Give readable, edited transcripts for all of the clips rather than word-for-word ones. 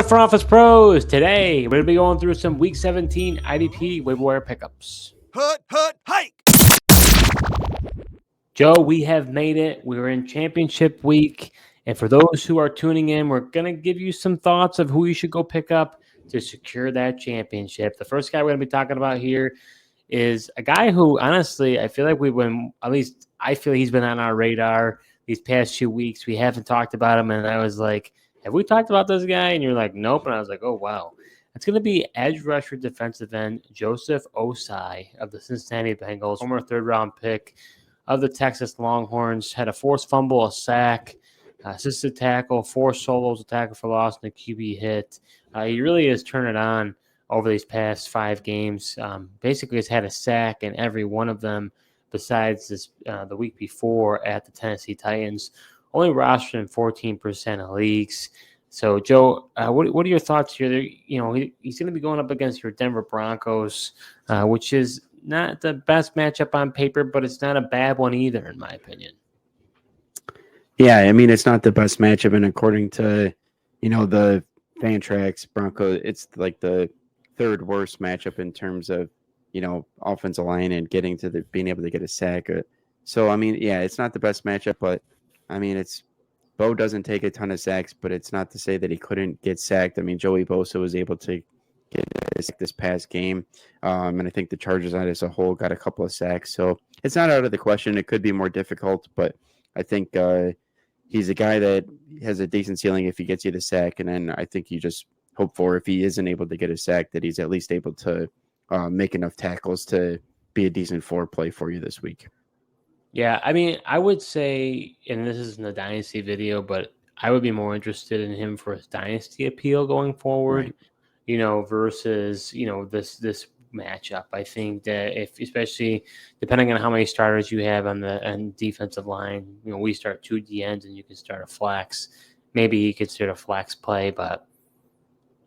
Front Office Pros? Today, we're going to be going through some Week 17 IDP Waiver pickups. Hike! Joe, we have made it. We're in championship week. And for those who are tuning in, we're going to give you some thoughts of who you should go pick up to secure that championship. The first guy we're going to be talking about here is a guy who, honestly, I feel like I feel he's been on our radar these past 2 weeks. We haven't talked about him. And I was like, have we talked about this guy? And you're like, nope. And I was like, oh, wow. It's going to be edge rusher defensive end Joseph Ossai of the Cincinnati Bengals, former third-round pick of the Texas Longhorns. Had a forced fumble, a sack, assisted tackle, 4 solos, a tackle for loss, and a QB hit. He really is turning on over these past 5 games. Basically, has had a sack in every one of them besides the week before at the Tennessee Titans. Only rostered in 14% of leagues. So, Joe, what are your thoughts here? He's going to be going up against your Denver Broncos, which is not the best matchup on paper, but it's not a bad one either, in my opinion. Yeah, I mean, it's not the best matchup, and according to, the Fantrax Broncos, it's like the 3rd worst matchup in terms of, offensive line and getting to being able to get a sack. So, I mean, yeah, it's not the best matchup, but, I mean, Bo doesn't take a ton of sacks, but it's not to say that he couldn't get sacked. I mean, Joey Bosa was able to get a sack this past game, and I think the Chargers as a whole got a couple of sacks. So it's not out of the question. It could be more difficult, but I think he's a guy that has a decent ceiling if he gets you the sack, and then I think you just hope for, if he isn't able to get a sack, that he's at least able to make enough tackles to be a decent floor play for you this week. Yeah, I mean, I would say, and this isn't a dynasty video, but I would be more interested in him for his dynasty appeal going forward, right. Versus, this matchup. I think that especially depending on how many starters you have on defensive line, we start 2 DNs and you can start a flex. Maybe he could start a flex play, but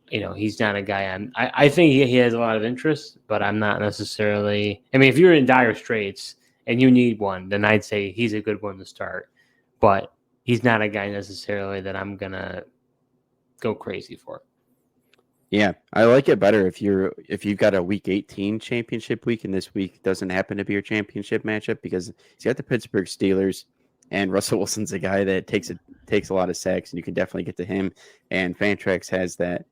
he's not a guy I think he has a lot of interest, but I'm not necessarily. I mean, if you're in dire straits and you need one, then I'd say he's a good one to start. But he's not a guy necessarily that I'm going to go crazy for. Yeah, I like it better if you've got a Week 18 championship week and this week doesn't happen to be your championship matchup, because he's got the Pittsburgh Steelers, and Russell Wilson's a guy that takes a lot of sacks, and you can definitely get to him. And Fantrax has that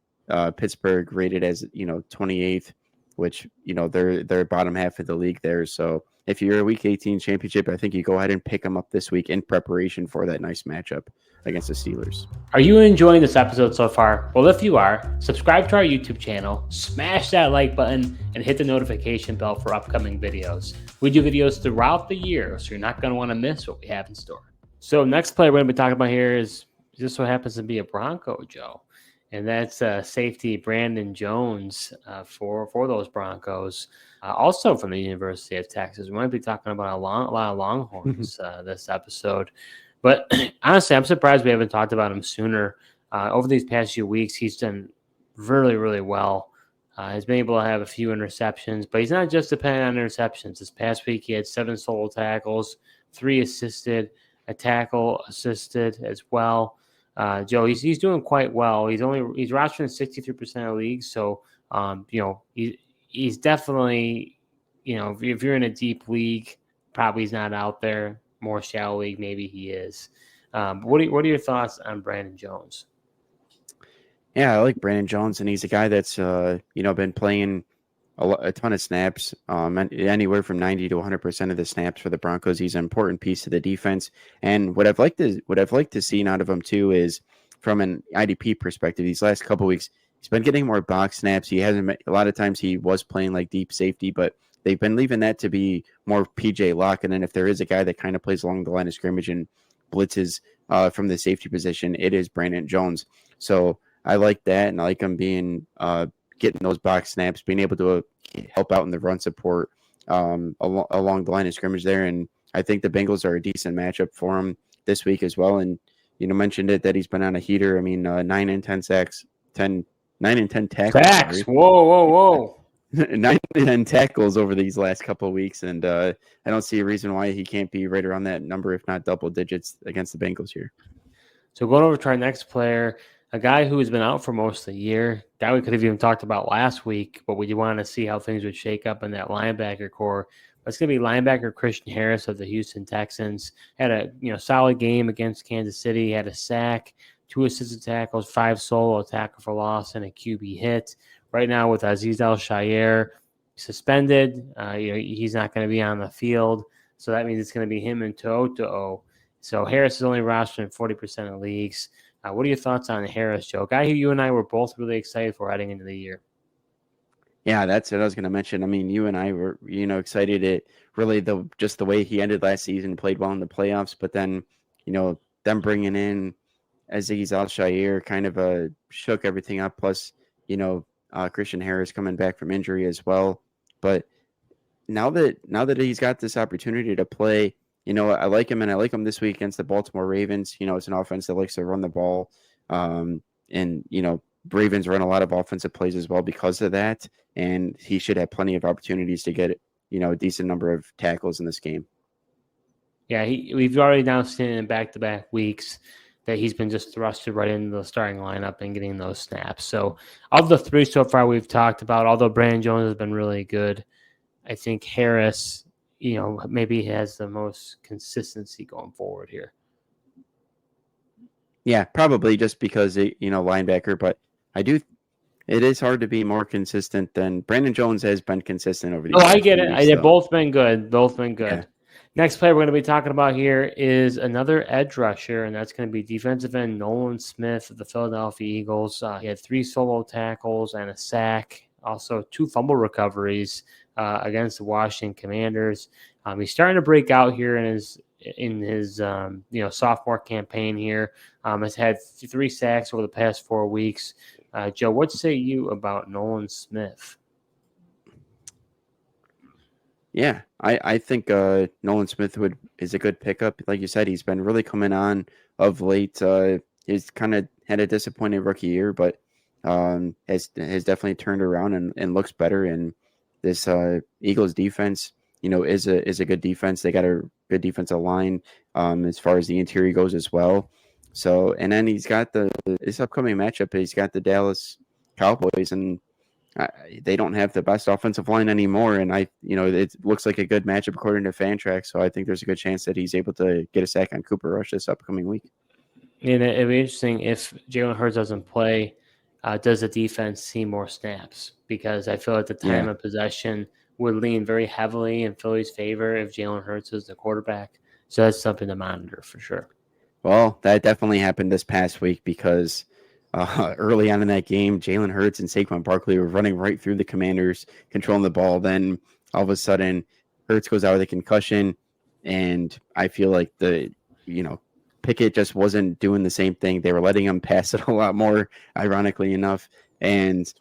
Pittsburgh rated as 28th, which they're bottom half of the league there. So if you're a Week 18 championship, I think you go ahead and pick them up this week in preparation for that nice matchup against the Steelers. Are you enjoying this episode so far? Well, if you are, subscribe to our YouTube channel, smash that like button, and hit the notification bell for upcoming videos. We do videos throughout the year, so you're not going to want to miss what we have in store. So next player we're going to be talking about here is just so happens to be a Bronco, Joe. And that's safety Brandon Jones for those Broncos. Also from the University of Texas. We might be talking about a lot of Longhorns this episode. But honestly, I'm surprised we haven't talked about him sooner. Over these past few weeks, he's done really, really well. He's been able to have a few interceptions, but he's not just dependent on interceptions. This past week, he had 7 solo tackles, 3 assisted, a tackle assisted as well. Joe, he's doing quite well. He's rostering 63% of leagues, so he's definitely, if you're in a deep league, probably he's not out there. More shallow league, maybe he is. What are your thoughts on Brandon Jones? Yeah, I like Brandon Jones, and he's a guy that's been playing a ton of snaps, anywhere from 90 to 100% of the snaps for the Broncos. He's an important piece of the defense, and what I've liked to see out of him too is from an IDP perspective. These last couple of weeks, he's been getting more box snaps. He hasn't a lot of times he was playing like deep safety, but they've been leaving that to be more PJ Locke. And then if there is a guy that kind of plays along the line of scrimmage and blitzes from the safety position, it is Brandon Jones. So I like that, and I like him being getting those box snaps, being able to help out in the run support along the line of scrimmage there. And I think the Bengals are a decent matchup for him this week as well. And mentioned it that he's been on a heater. I mean, 9 and 10 sacks, 9 and 10 tackles. Sacks. Whoa. 9 and 10 tackles over these last couple of weeks, and I don't see a reason why he can't be right around that number, if not double digits, against the Bengals here. So going over to our next player, a guy who's been out for most of the year, guy we could have even talked about last week, but we want to see how things would shake up in that linebacker core. But it's going to be linebacker Christian Harris of the Houston Texans. Had a solid game against Kansas City. Had a sack, 2 assisted tackles, 5 solo, a tackle for loss, and a QB hit. Right now with Azeez Al-Shaair suspended, he's not going to be on the field. So that means it's going to be him and To'o. So Harris is only rostered in 40% of leagues. What are your thoughts on Harris, Joe? A guy who you and I were both really excited for heading into the year. Yeah, that's what I was going to mention. I mean, you and I were, excited at really just the way he ended last season, played well in the playoffs, but then, them bringing in Azeez Al-Shaair kind of shook everything up. Plus, Christian Harris coming back from injury as well. But now that he's got this opportunity to play, I like him, and I like him this week against the Baltimore Ravens. It's an offense that likes to run the ball, and Ravens run a lot of offensive plays as well because of that, and he should have plenty of opportunities to get a decent number of tackles in this game. Yeah, we've already now seen in back-to-back weeks that he's been just thrusted right into the starting lineup and getting those snaps. So of the 3 so far we've talked about, although Brandon Jones has been really good, I think Harris, maybe has the most consistency going forward here. Yeah, probably just because linebacker, but it is hard to be more consistent than Brandon Jones has been consistent over the years. Oh, I get it. They've both been good. Yeah. Next player we're going to be talking about here is another edge rusher, and that's going to be defensive end Nolan Smith of the Philadelphia Eagles. He had 3 solo tackles and a sack, also 2 fumble recoveries against the Washington Commanders. He's starting to break out here in his sophomore campaign here. Has had 3 sacks over the past 4 weeks. Joe, what say you about Nolan Smith? Yeah, I think Nolan Smith is a good pickup. Like you said, he's been really coming on of late. He's kind of had a disappointing rookie year, but has definitely turned around and looks better. And this Eagles defense, is a good defense. They got a good defensive line as far as the interior goes as well. So, and then he's got this upcoming matchup. He's got the Dallas Cowboys, and they don't have the best offensive line anymore, and it looks like a good matchup according to Fantrax. So I think there's a good chance that he's able to get a sack on Cooper Rush this upcoming week. And it'd be interesting if Jalen Hurts doesn't play. Does the defense see more snaps? Because I feel like the time of possession would lean very heavily in Philly's favor if Jalen Hurts is the quarterback. So that's something to monitor for sure. Well, that definitely happened this past week because early on in that game, Jalen Hurts and Saquon Barkley were running right through the Commanders, controlling the ball. Then all of a sudden, Hurts goes out with a concussion, and I feel like Pickett just wasn't doing the same thing. They were letting him pass it a lot more, ironically enough, and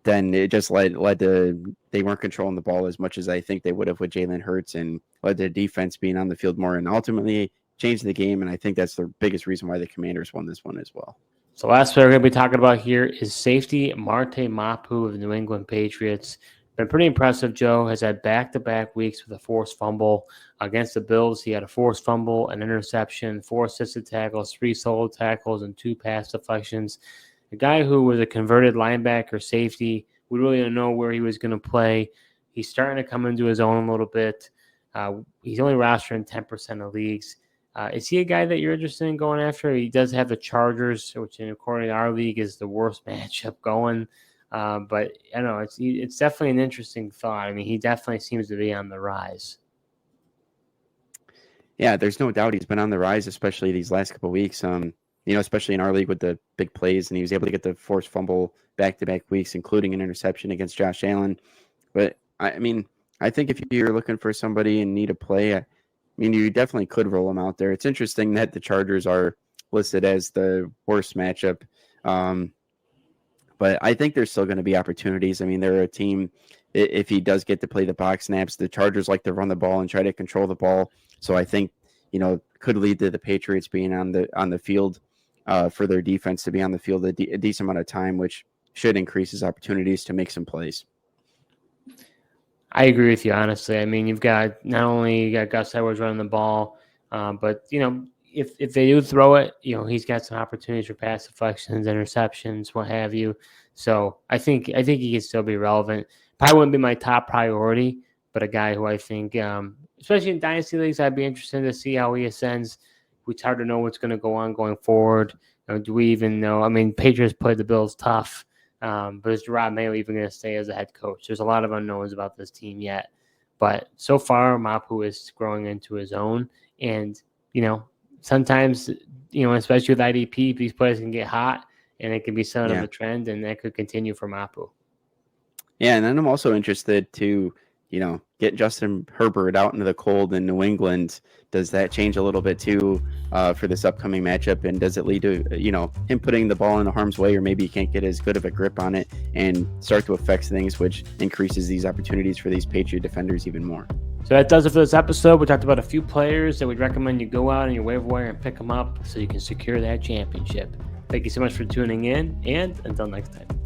then it just led to they weren't controlling the ball as much as I think they would have with Jalen Hurts, and led to defense being on the field more, and ultimately changed the game. And I think that's the biggest reason why the Commanders won this one as well. So last player we're going to be talking about here is safety Marte Mapu of the New England Patriots. Been pretty impressive, Joe. Has had back-to-back weeks with a forced fumble. Against the Bills, he had a forced fumble, an interception, 4 assisted tackles, 3 solo tackles, and 2 pass deflections. A guy who was a converted linebacker safety. We really don't know where he was going to play. He's starting to come into his own a little bit. He's only rostered in 10% of leagues. Is he a guy that you're interested in going after? He does have the Chargers, which according to our league is the worst matchup going. But I don't know, it's definitely an interesting thought. I mean, he definitely seems to be on the rise. Yeah, there's no doubt he's been on the rise, especially these last couple of weeks. Especially in our league with the big plays, and he was able to get the forced fumble back-to-back weeks, including an interception against Josh Allen. But I mean, I think if you're looking for somebody and need a play, you definitely could roll him out there. It's interesting that the Chargers are listed as the worst matchup. But I think there's still going to be opportunities. I mean, they're a team, if he does get to play the box snaps, the Chargers like to run the ball and try to control the ball. So I think, could lead to the Patriots being on the field for their defense to be on the field a decent amount of time, which should increase his opportunities to make some plays. I agree with you, honestly. I mean, you've got not only Gus Edwards running the ball, but if they do throw it, he's got some opportunities for pass deflections, interceptions, what have you. So I think he can still be relevant. Probably wouldn't be my top priority, but a guy who I think, especially in dynasty leagues, I'd be interested to see how he ascends. It's hard to know what's going to go on going forward. Do we even know? I mean, Patriots played the Bills tough, but is Gerard Mayo even going to stay as a head coach? There's a lot of unknowns about this team yet. But so far, Mapu is growing into his own. And, sometimes, especially with IDP, these players can get hot, and it can be somewhat of a trend, and that could continue for Mapu. Yeah, and then I'm also interested to, get Justin Herbert out into the cold in New England. Does that change a little bit too for this upcoming matchup? And does it lead to, him putting the ball in harm's way, or maybe he can't get as good of a grip on it and start to affect things, which increases these opportunities for these Patriot defenders even more? So that does it for this episode. We talked about a few players that we'd recommend you go out on your waiver wire and pick them up so you can secure that championship. Thank you so much for tuning in, and until next time.